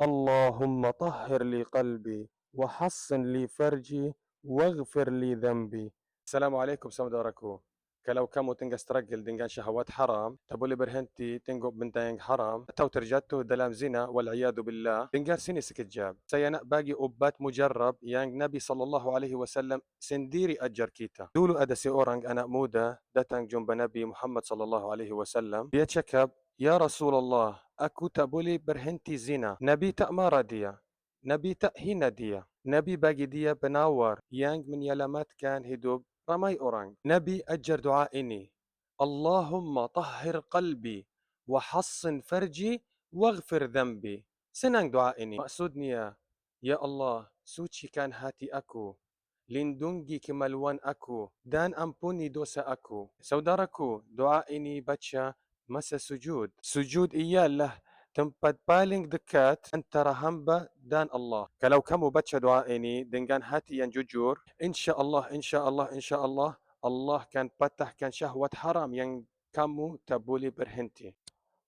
اللهم طهر لي قلبي وحصن لي فرجي واغفر لي ذنبي. السلام عليكم saudaraku. Kalau kamu tengah struggle dengan syahwat haram, tak boleh berhenti tengok benda yang haram atau terjatuh dalam zina wal'iyadu billah, dengar sini sekejap. Saya nak bagi ubat mujarab yang Nabi SAW sendiri ajar kita. Dulu ada seorang anak muda datang jumpa Nabi Muhammad SAW. Dia cakap, "Ya Rasulullah, aku tak boleh berhenti zina." Nabi tak marah dia. Nabi tak hina dia. Nabi bagi dia penawar yang menyelamatkan hidup ramai orang. Nabi ajar doa ini. Allahumma tahhir qalbi wa hassin farji waghfir dhanbi. Senang doa ini. Maksudnya, Ya Allah, sucikan hati aku, lindungi kemaluan aku dan ampuni dosa aku. Saudaraku, doa ini baca masa sujud. Sujud ialah tempat paling dekat antara hamba dan Allah. Kalau kamu baca doa ini dengan hati yang jujur, insya-Allah, insya-Allah, insya-Allah, Allah akan patahkan syahwat haram yang kamu tak boleh berhenti.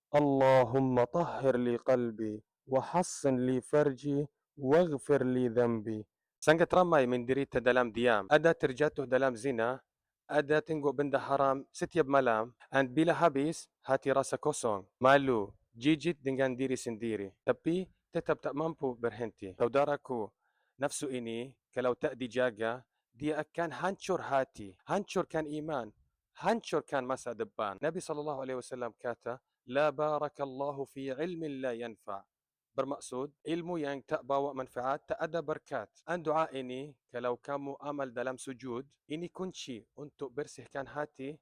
Allahumma tahhir li qalbi wa hassin li farji waghfir li dhanbi. Sangat ramai menderita dalam diam. Ada terjatuh dalam zina, ada tengok benda haram setiap malam, dan bila habis, hati rasa kosong, malu, jijik dengan diri sendiri. Tapi tetap tak mampu berhenti. Saudaraku, nafsu ini kalau tak dijaga, dia akan hancur hati, hancurkan iman, hancurkan masa depan. Nabi SAW kata, La barakallahu fi ilmin la yanfa'. Bermaksud, ilmu yang tak bawa manfaat, tak ada berkat. Dan doa ini, kalau kamu amal dalam sujud, ini kunci untuk bersihkan hati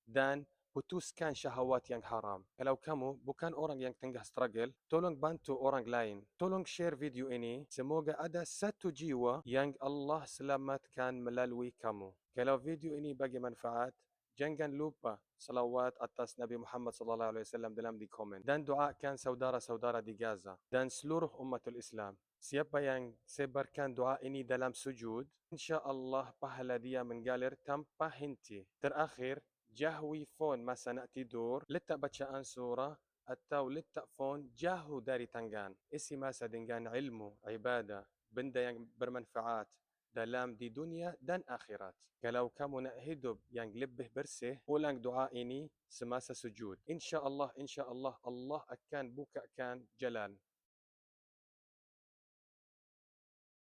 dan putuskan syahwat yang haram. Kalau kamu bukan orang yang tengah struggle, tolong bantu orang lain. Tolong share video ini. Semoga ada satu jiwa yang Allah selamatkan melalui kamu. Kalau video ini bagi manfaat, jangan lupa salawat atas Nabi Muhammad SAW dalam di komen. Dan doakan saudara-saudara di Gaza dan seluruh umatul Islam. Siapa yang sebarkan doa ini dalam sujud, insya-Allah pahala dia mengalir tanpa henti. Terakhir, jauhi phone masa nak tidur, letak bacaan surah atau letak phone jauh dari tangan. Isi masa dengan ilmu, ibadah, benda yang bermanfaat dalam di dunia dan akhirat. Kalau kamu nak hidup yang lebih bersih, ulang doa ini semasa sujud. Insya-Allah, insya-Allah, Allah akan bukakan jalan.